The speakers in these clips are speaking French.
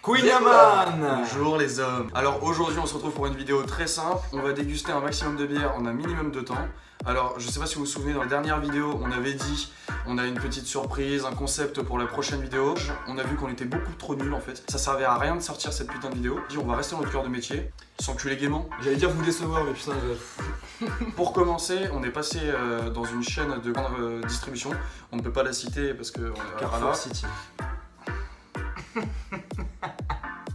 Queen Yaman. Bonjour les hommes. Alors aujourd'hui on se retrouve pour une vidéo très simple. On va déguster un maximum de bière en un minimum de temps. Alors je sais pas si vous vous souvenez, dans la dernière vidéo on avait dit on a une petite surprise, un concept pour la prochaine vidéo. On a vu qu'on était beaucoup trop nuls en fait. Ça servait à rien de sortir cette putain de vidéo. On va rester dans notre cœur de métier, s'enculer gaiement. J'allais dire vous décevoir mais putain Pour commencer, on est passé dans une chaîne de grande distribution. On ne peut pas la citer parce que Carrefour City.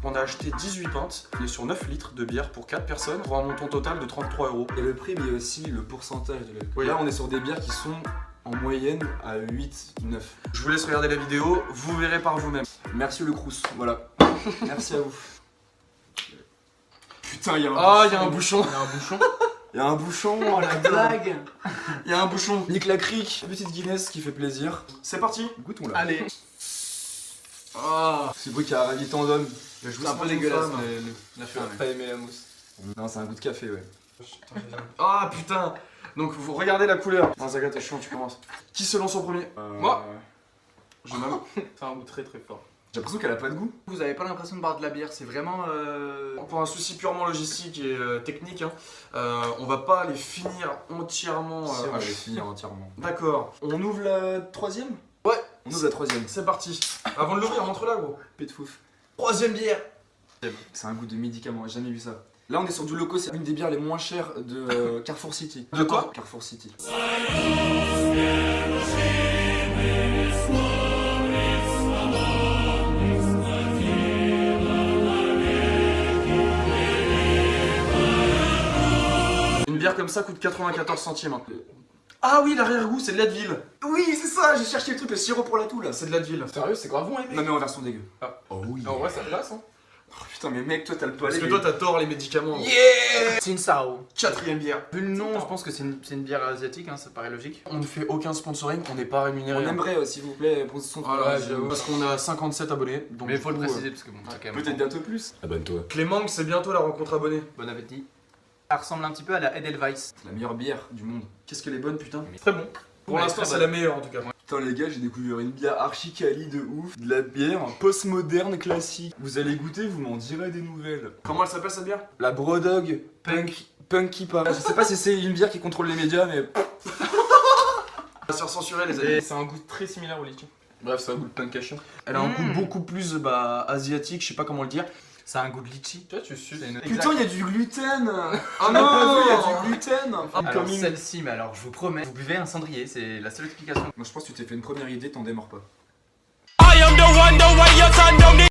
On a acheté 18 pintes, on est sur 9 litres de bière pour 4 personnes pour un montant total de 33 €. Et le prix mais aussi le pourcentage de l'alcool. Oui. Là on est sur des bières qui sont en moyenne à 8, 9. Je vous laisse regarder la vidéo, vous verrez par vous-même. Merci le Crous, voilà. Merci à vous. Putain il y a un Ah, il y a un bouchon. Il y a un bouchon. Il y a un bouchon, oh la blague. Il y a un bouchon. Nique la crique, petite Guinness qui fait plaisir. C'est parti. Goûtons-la. Allez. C'est le bruit qui a ravi tant d'hommes. C'est un peu dégueulasse La pas aimé la mousse. Non c'est un goût de café ouais. Ah putain. Donc vous regardez la couleur. Non Zaga t'es chiant, tu commences. Qui se lance en premier? Moi. Je m'avoue. C'est un goût très très fort. J'ai l'impression qu'elle a pas de goût. Vous avez pas l'impression de boire de la bière, c'est vraiment Pour un souci purement logistique et technique, hein, on va pas les finir entièrement. Si, on va les finir entièrement. D'accord. On ouvre la troisième? Ouais. On ouvre la troisième. C'est parti. Avant de l'ouvrir, rentre là gros. Pet de fouf. Troisième bière. C'est un goût de médicament, j'ai jamais vu ça. Là on est sur du loco, c'est une des bières les moins chères de Carrefour City. De quoi? Carrefour City. Une bière comme ça coûte 94 centimes. Ah oui, l'arrière-goût, c'est de l'Advil. Oui c'est ça, j'ai cherché le truc, le sirop pour la toux là. C'est de l'Advil. Sérieux, c'est grave bon les mecs. Non mais en version dégueu. Ah. Oh oui. En vrai, ça passe hein. Oh, putain mais mec toi t'as le Parce palais. que toi t'as tort les médicaments. Yeah. Tsingtao. Quatrième bière. Vu le nom, je pense que c'est une bière asiatique, hein, ça paraît logique. On ne fait aucun sponsoring, on n'est pas rémunéré. On aimerait s'il vous plaît pour son Voilà, parce qu'on a 57 abonnés. Donc Mais il faut le du coup, préciser parce que bon, c'est quand même. peut-être bientôt plus. Abonne-toi. Clément, c'est bientôt la rencontre abonnée. Bon appétit. Ça ressemble un petit peu à la Edelweiss. La meilleure bière du monde. Qu'est-ce qu'elle est bonne, putain. Très bon. Pour Ouais, l'instant, très c'est bonne. la meilleure en tout cas. Putain les gars, j'ai découvert une bière archi quali de ouf. De la bière post-moderne classique. Vous allez goûter, vous m'en direz des nouvelles. Comment elle s'appelle cette bière? La Brodog Punky Pas. Je sais pas si c'est une bière qui contrôle les médias mais... On va se faire censurer les Et amis. c'est un goût très similaire au litchi. Bref, c'est un goût de punk à chien. Elle a un goût beaucoup plus asiatique, je sais pas comment le dire. Ça a un goût de litchi. Tu vois, tu suces. Putain, il y a du gluten. Ah On a pas vu, il y a du gluten. Alors celle-ci, mais alors je vous promets, vous buvez un cendrier, c'est la seule explication. Moi je pense que tu t'es fait une première idée, t'en démords pas.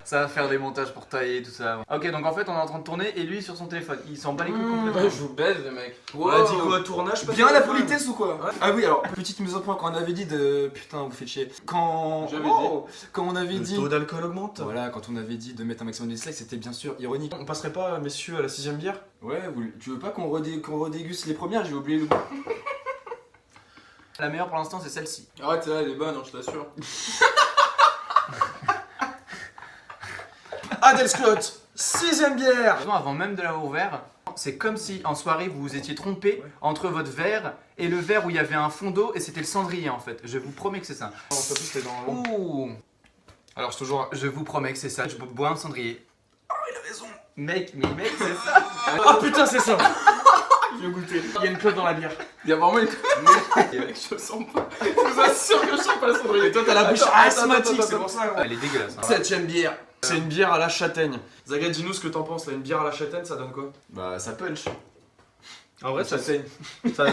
Ça va faire des montages pour tailler tout ça. Ok, donc en fait on est en train de tourner et lui sur son téléphone. Il s'en bat les couilles complètement. Je vous baise les mecs. On a dit quoi, tournage pas Bien la téléphone. politesse ou quoi? Ouais. Ah oui, alors petite mise au point quand on avait dit de... Putain, vous faites chier. Quand... J'avais Quand on avait Le dit... taux d'alcool augmente. Voilà, quand on avait dit de mettre un maximum de dislikes, c'était bien sûr ironique. On passerait pas, messieurs, à la 6ème bière? Ouais, tu veux pas qu'on redéguste les premières? J'ai oublié le goût. La meilleure pour l'instant c'est celle-ci. Arrête, là, elle est bonne, hein, je t'assure. Adelsclot, 6ème bière. Vraiment, avant même de l'avoir ouvert, c'est comme si en soirée vous vous étiez trompé entre votre verre et le verre où il y avait un fond d'eau et c'était le cendrier en fait. Je vous promets que c'est ça. On s'en fout, c'était dans le Ouh. Alors c'est toujours... Je vous promets que c'est ça. Je bois un cendrier. Oh, il a raison. Mec, mais mec, c'est ça. Ah putain, c'est ça. Je vais goûter. Il y a une clope dans la bière. Il y a vraiment une. Mec, je sens pas. Je vous assure que je sens pas le cendrier. Et toi t'as la bouche Attends, asthmatique, attends, c'est pour ça. Elle est dégueulasse. Hein. 7ème bière. C'est une bière à la châtaigne. Zaga, dis-nous ce que t'en penses là, une bière à la châtaigne, ça donne quoi? Bah ça punch. En vrai, ça saigne. ça.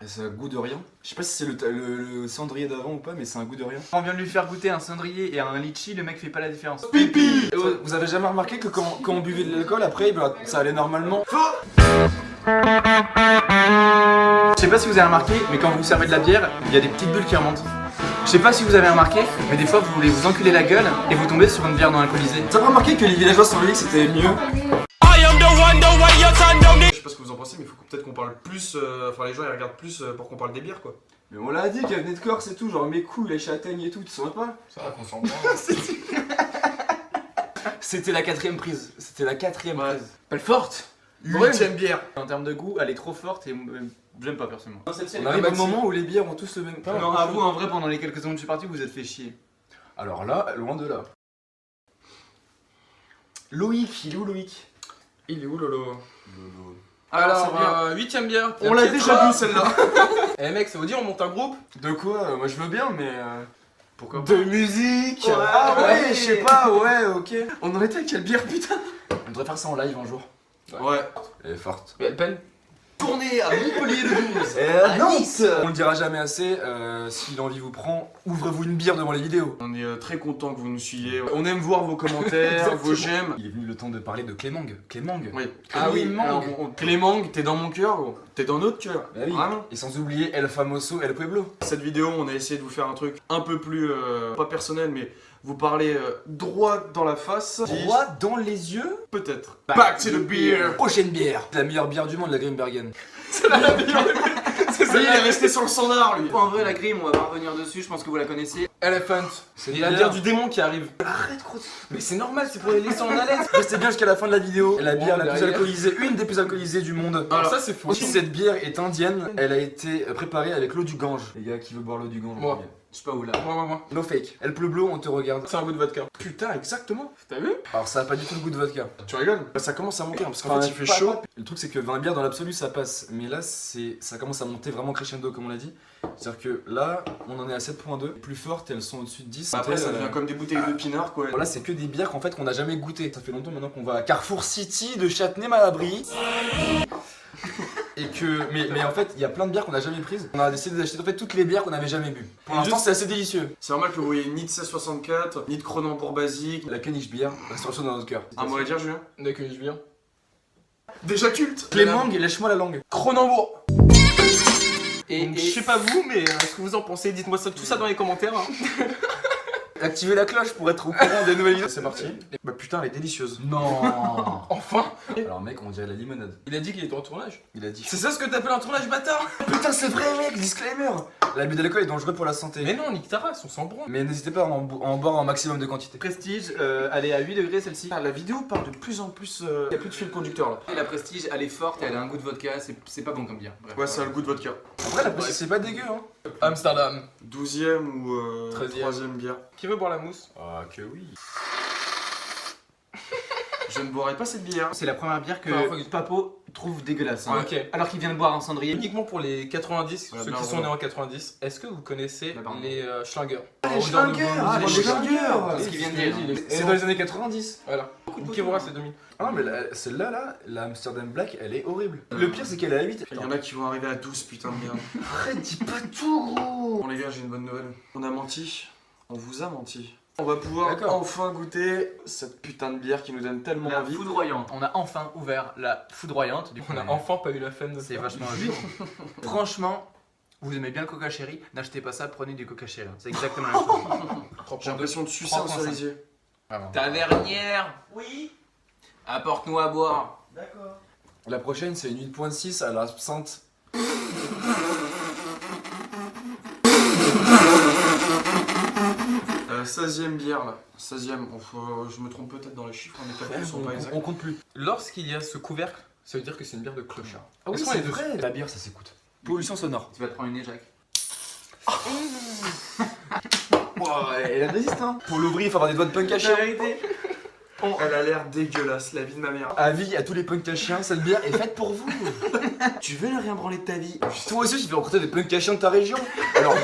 Ça a goût de rien. Je sais pas si c'est le cendrier d'avant ou pas, mais c'est un goût de rien. On vient de lui faire goûter un cendrier et un litchi, le mec fait pas la différence. Pipi. Et vous avez jamais remarqué que quand on buvait de l'alcool, après, bah, ça allait normalement? Je sais pas si vous avez remarqué, mais quand vous servez de la bière, il y a des petites bulles qui remontent. Je sais pas si vous avez remarqué, mais des fois vous voulez vous enculer la gueule et vous tombez sur une bière non alcoolisée. T'as pas remarqué que les villageois sur le lit c'était mieux? Je sais pas ce que vous en pensez, mais il faut peut-être qu'on parle plus. Enfin, les gens ils regardent plus pour qu'on parle des bières quoi. Mais on l'a dit qu'elle venait de Corse et tout, genre mes couilles, les châtaignes et tout, tu saurais pas? Ça va qu'on s'en branle. C'était la quatrième prise. C'était la quatrième Ouais. prise. Pas forte. 8ème bière. En termes de goût, elle est trop forte et j'aime pas personnellement. On arrive au moment où les bières ont tous le même. Non, à vous, en vrai, pendant les quelques secondes où je suis parti, vous êtes fait chier. Alors là, loin de là. Loïc, il est où Loïc? Il est où Lolo? Lolo. Alors, 8ème bière. On l'a déjà vu celle-là. Eh mec, ça veut dire on monte un groupe? De quoi? Moi je veux bien, mais. Pourquoi pas? De musique! Ouais. Ah ouais, je sais pas, ouais, ok. On en était à quelle bière putain? On devrait faire ça en live un jour. Ouais. Elle est forte. Mais elle peine. Tournée à Montpellier le 12. À Nice! On le dira jamais assez, si l'envie vous prend, ouvrez-vous une bière devant les vidéos. On est très content que vous nous suiviez. On aime voir vos commentaires, vos j'aime. Il est venu le temps de parler de Clémang. Clémang. Oui. Ah oui, alors, Clément, t'es dans mon cœur, gros. T'es dans notre cœur. Bah oui. Vraiment. Et sans oublier El Famoso, El Pueblo. Cette vidéo, on a essayé de vous faire un truc un peu plus, pas personnel, mais vous parler droit dans la face. Droit dans les yeux. Peut-être. Back to the beer. Prochaine bière. La meilleure bière du monde, la Grimbergen. C'est la meilleure. C'est ça, il est resté sur le standard, lui. En vrai, la Grim, on va pas revenir dessus, je pense que vous la connaissez. Elephant. C'est la bière du démon qui arrive. Arrête, gros. Mais c'est normal, c'est pour les laisser en haleine. Restez bien jusqu'à la fin de la vidéo. La bière la plus derrière. alcoolisée, une des plus alcoolisées du monde. Alors ça c'est faux. Si cette bière est indienne, elle a été préparée avec l'eau du Gange. Les gars, qui veut boire l'eau du Gange? Moi. Je sais pas où là. Moi. No fake. El Pueblo, on te regarde. C'est un goût de vodka. Putain, exactement. T'as vu? Alors ça a pas du tout le goût de vodka. Tu rigoles? Ça commence à monter, hein, parce qu'en Enfin, fait, il fait pas- chaud. Le truc c'est que 20 bières dans l'absolu ça passe, mais là ça commence à monter vraiment crescendo comme on l'a dit. C'est-à-dire que là on en est à 7.2, plus fortes elles sont au-dessus de 10. Après, ça Euh, devient comme des bouteilles de pinard, quoi. Voilà, c'est que des bières qu'en fait qu'on n'a jamais goûté. Ça fait longtemps maintenant qu'on va à Carrefour City de Châtenay-Malabry. Et que, mais en fait, il y a plein de bières qu'on n'a jamais prises. On a décidé d'acheter en fait toutes les bières qu'on n'avait jamais bu. Pour l'instant, c'est assez délicieux. C'est normal que vous voyez ni de 1664, ni de Cronenbourg basique. La Kenish bière, restauration dans notre cœur. Un mot à dire, Julien? D'accord, je viens. Déjà culte. Clément, lèche-moi la langue. Cronenbourg. Et, Donc, je sais pas vous, mais ce que vous en pensez, dites-moi ça, tout ça dans les commentaires. Hein. Activez la cloche pour être au courant des nouvelles vidéos. C'est parti. Bah putain, elle est délicieuse. Non. Enfin. Alors mec, on dirait la limonade. Il a dit qu'il était en tournage. Il a dit. C'est ça ce que t'appelles un tournage bâtard? Putain, c'est vrai mec, disclaimer. L'abus d'alcool est dangereux pour la santé. Mais non, nique ta race, on s'en branle. Mais n'hésitez pas à en boire un maximum de quantité. Prestige, elle est à 8 degrés celle-ci. Ah, la vidéo parle de plus en plus. Il y a plus de fil conducteur là. Et la Prestige, elle est forte et elle a un goût de vodka, c'est pas bon comme bière. Bref. Ouais, ça a le goût de vodka. Après, la Prestige, c'est pas dégueu hein. Amsterdam. 12ème ou 13e. 3ème bière. Qui veut boire la mousse? Ah que oui. Je ne boirai pas cette bière. C'est la première bière que Première fois que- Papo trouve dégueulasse. Ah, hein. ok. Alors qu'il vient de boire un cendrier. Uniquement pour les 90, Voilà, ceux bien qui sont rond. nés en 90, est-ce que vous connaissez Bah, pardon. les Schlager? Les Schlager, Ah, les Schlager. C'est ce qu'il vient de dire. C'est dans les années 90. Voilà. Qui vous reste, c'est 2000. Ah non mais celle-là là, la Amsterdam Black, elle est horrible. Le pire c'est qu'elle est à 8. Il y en a qui vont arriver à 12, putain de merde. Arrête, dis pas tout gros. Bon les gars, j'ai une bonne nouvelle. On a menti. On vous a menti. On va pouvoir D'accord. enfin goûter cette putain de bière qui nous donne tellement La envie. foudroyante. On a enfin ouvert la foudroyante. Du coup, On a enfin pas eu la flemme de C'est faire. vachement un jour. Franchement, vous aimez bien le Coca Cherry, n'achetez pas ça, prenez du Coca Cherry. C'est exactement la même chose. J'ai l'impression de sucer un 3,5. cerisier. Tavernière. Oui. Apporte-nous à boire. La prochaine c'est une 8.6 à l'absinthe. 16ème bière là. 16ème. Je me trompe peut-être dans les chiffres, mais les calculs sont pas exacts. On compte plus. Lorsqu'il y a ce couvercle, ça veut dire que c'est une bière de clochard. Ah oui Est-ce qu'on c'est est dessus vrai. La bière ça s'écoute. Pollution sonore. Tu vas te prendre une éjac. Elle résiste hein. Pour l'ouvrir il faut avoir des doigts de punk à chien. Elle a l'air dégueulasse, la vie de ma mère. Avis à tous les punks à chiens, cette bière est faite pour vous. Tu veux ne rien branler de ta vie? Toi aussi tu veux rencontrer des punks à chiens de ta région. Alors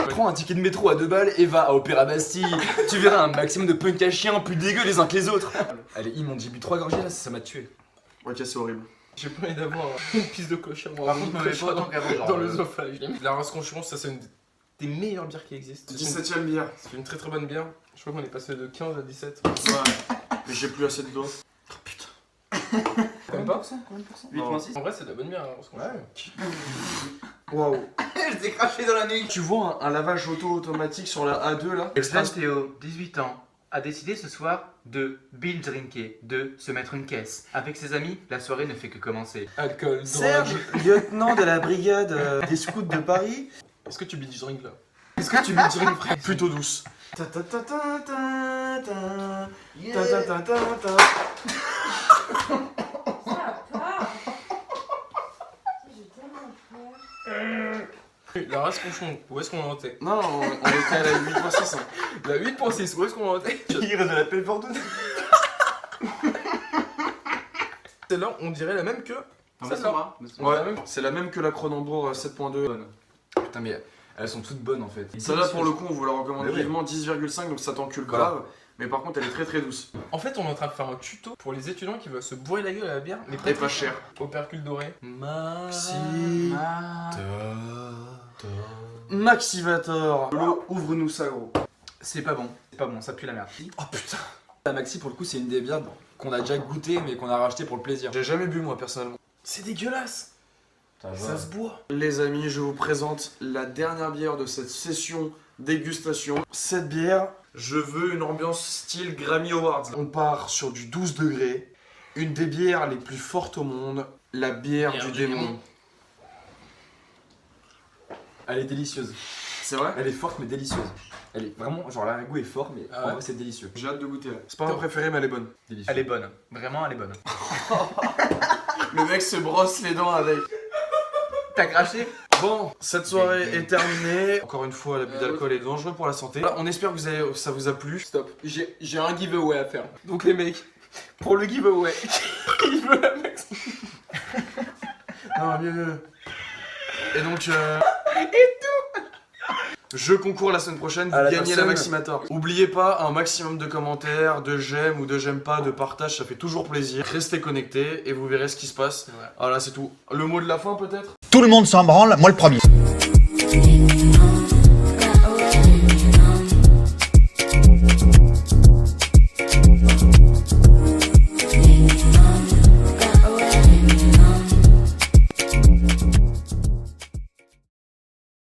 prends un ticket de métro à 2 balles et va à Opéra Bastille. Tu verras un maximum de punks à chiens plus dégueux les uns que les autres. Elle est immonde, j'ai bu 3 gorgées là, ça m'a tué. Ok, c'est horrible. J'ai pas envie d'avoir une piste de clochard. Par contre, me mets pas autant qu'avant, genre, dans l'œsophage. La race conchon, ça c'est une des meilleures bières qui existent. 17ème bière. C'est une très très bonne bière. Je crois qu'on est passé de 15 à 17. Ouais. Mais j'ai plus assez de dos. Oh putain. Même pas? 8.6. En vrai, c'est de la bonne bière, la race conchon. Waouh. Je t'ai craché dans la nuque. Tu vois un lavage auto-automatique sur la A2 là? Théo, 18 ans, a décidé ce soir de binge drinker, de se mettre une caisse. Avec ses amis, la soirée ne fait que commencer. Alcool, Serge, drogue. lieutenant de la brigade des scouts de Paris. Est-ce que tu binge drink là? Est-ce que tu me dirais une phrase plutôt douce? Ta ta ta ta ta ta ta ta ta ta ta. La race conchon, où est-ce qu'on en était? Non, on était à la 8.6. La 8.6, où est-ce qu'on en était? Il reste de la pelle pour celle-là, on dirait la même que. Non, Celle-là. Ouais, c'est la même que la Cronenbourg 7.2. Putain, mais elles sont toutes bonnes en fait. Celle-là, pour le coup, on vous la recommande Mais ouais. vivement 10,5, donc ça t'encule Voilà. grave. Mais par contre, elle est très très douce. En fait, on est en train de faire un tuto pour les étudiants qui veulent se bourrer la gueule à la bière, mais Et pas cher. Opercule doré. Si. Maxivator. Lolo, ouvre-nous ça, gros. C'est pas bon, ça pue la merde. Oh putain. La Maxi pour le coup c'est une des bières qu'on a déjà goûté mais qu'on a racheté pour le plaisir. J'ai jamais bu, moi, personnellement. C'est dégueulasse. Ça se boit. Les amis, je vous présente la dernière bière de cette session dégustation. Cette bière, je veux une ambiance style Grammy Awards. On part sur du 12 degrés, une des bières les plus fortes au monde, la bière Bière du du démon. démon. Elle est délicieuse. C'est vrai? Elle est forte mais délicieuse. Elle est vraiment genre là le goût est fort mais Ah en ouais. vrai c'est délicieux. J'ai hâte de goûter là. C'est pas ma préférée, mais elle est bonne. Délicieux. Elle est bonne, vraiment elle est bonne. Le mec se brosse les dents avec. T'as craché? Bon, cette soirée est terminée. Encore une fois, l'abus d'alcool est dangereux pour la santé. Voilà, on espère que ça vous a plu. Stop. J'ai un giveaway à faire. Donc les mecs, pour le giveaway, il veut la max. Non, mieux. Et donc, je concours la semaine prochaine, À vous la gagnez la personne. Maximator. Oubliez pas un maximum de commentaires, de j'aime ou de j'aime pas, de partage, ça fait toujours plaisir. Restez connectés et vous verrez ce qui se passe. Ouais. Voilà, c'est tout. Le mot de la fin peut-être? Tout le monde s'en branle, moi le premier.